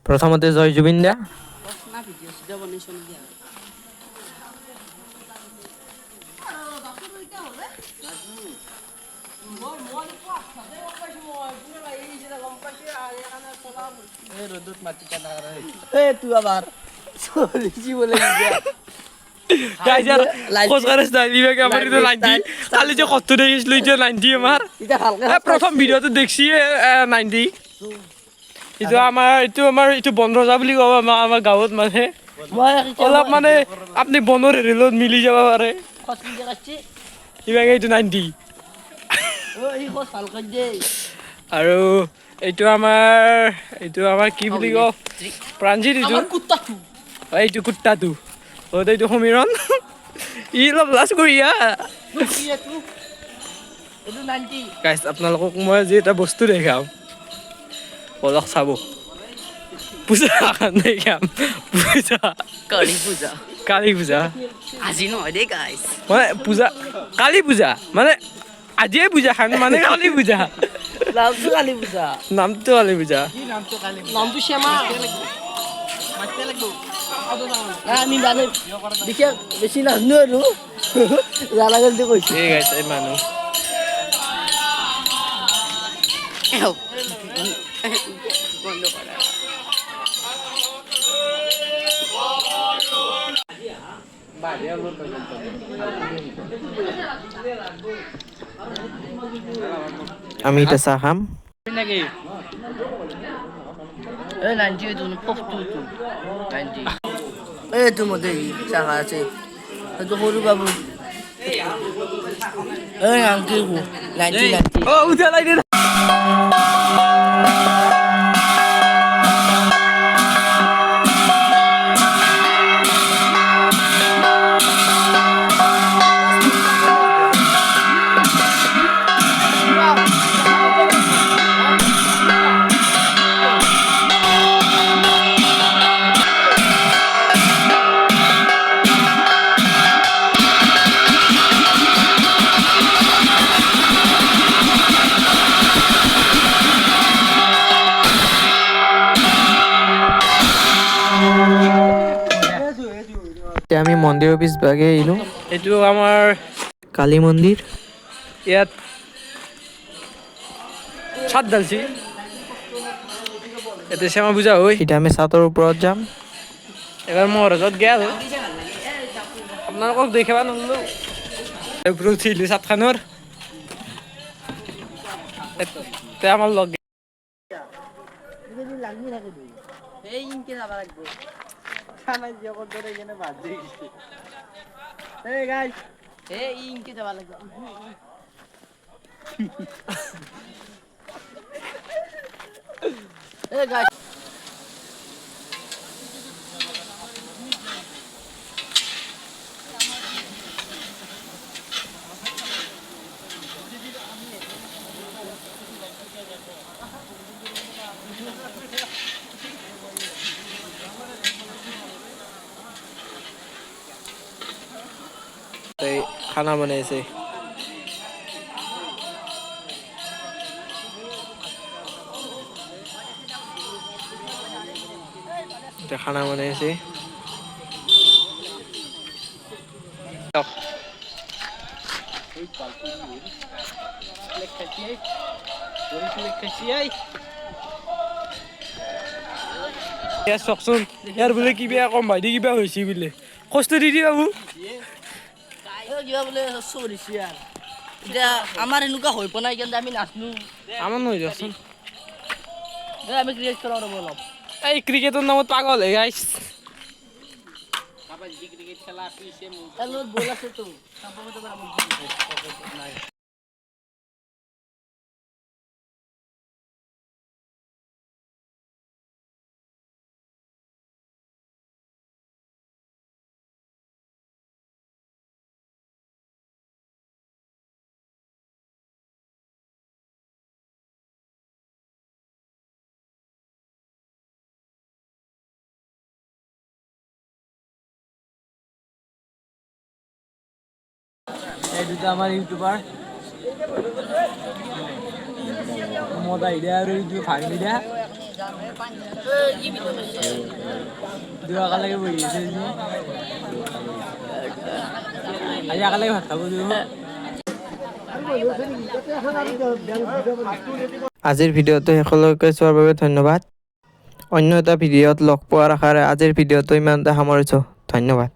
প্ৰথমতে জয় জুবিন দা রোদত মাটি কাটা এ তুই আবার সরি কি বলে গাইজ আর খোঁজ করিস না বিবেক আমার তো লাইন দি কালি যে কত দেখিছিল যে লাইন দি আমার এটা হালকা প্রথম ভিডিওতে দেখছি 90 এইটো বন্ধ যা বুলি কব আমাৰ গাঁৱত মানে অলপ মানে আপুনি বনৰ ৰেলত মিলি যাব পাৰে এইটো 90 আৰু এইটো আমাৰ কি বুলি কওঁ প্ৰাঞ্জিত এইটো কুত্তাটো এইটো সমীৰণ ই অলপ লাজ কৰিয়া গাইজ আপোনালোকক মই যি এটা বস্তু দেখাম অলপ চাব পূজা দেখাম পূজা কালী পূজা আজি নহয় দেই গাইস মানে পূজা কালী পূজা মানে আজিয়ে পূজা খান মানে কালী পূজা নামটো কালী পূজা নামটো কালী পূজা নামটো শ্যামা আমি মানে বিশেষ বেছি নাজানো আৰু জানা গলতে কৈছে ঠিক আছে মানুহ বন্ধ কৰা আমি এতিয়া চাহ খাম নাকি এ 90 তুমি পফটো তো 90 এ তোমাকে চাহা আছে তো সৰু বাবু এ আঙ্কেল 90 ও উঠা নাই দে এতিয়া আমি মন্দিৰৰ পিছভাগে আহিলোঁ এইটো আমাৰ কালী মন্দিৰ ইয়াত ছাদ ঢালছি ইয়াতে শ্যামা পূজা হয় এতিয়া আমি ছাদৰ ওপৰত যাম এবাৰ মহাৰাজত গেল আপোনালোকক দেখাব নললো ওপৰত উঠিলোঁ ছাদখনৰ এতিয়া আমাৰ লগ লাগি থাকে এই ইনকে যাব লাগব খানা জিয়া কর ধরে এখানে বাদ দিয়ে গেছে এই গাইস এই ইনকে যাব লাগব এই গাইস খানা বনাইছে খানা বনাইছে চকচোন ইয়াৰ বোলে কিবা কম ভাইটি কিবা হৈছে বোলে কষ্ট দি দি বাবু কিবা বোলে চৰিছে আৰু এতিয়া আমাৰ এনেকুৱা হৈ পোৱা নাই কিন্তু আমি নাচনো আমাৰ নহয় দিয়কচোন আমি ক্ৰিকেট খেলা ৰ'ব অলপ এই ক্ৰিকেটৰ নামত পাগল হে গাইছ ক্ৰিকেট খেলা বল আছে তো এই দুটা আমাৰ ইউটিউবাৰ মজা ইডিয়া আৰু ইউটিউব ভাঙি দিয়া দুই একালগে বহি আছে আজি একালগে ভাত খাব দিব আজিৰ ভিডিঅ'টো শেষলৈকে চোৱাৰ বাবে ধন্যবাদ। অন্য এটা ভিডিঅ'ত লগ পোৱাৰ আশাৰে আজিৰ ভিডিঅ'টো ইমানতে সামৰিছোঁ। ধন্যবাদ।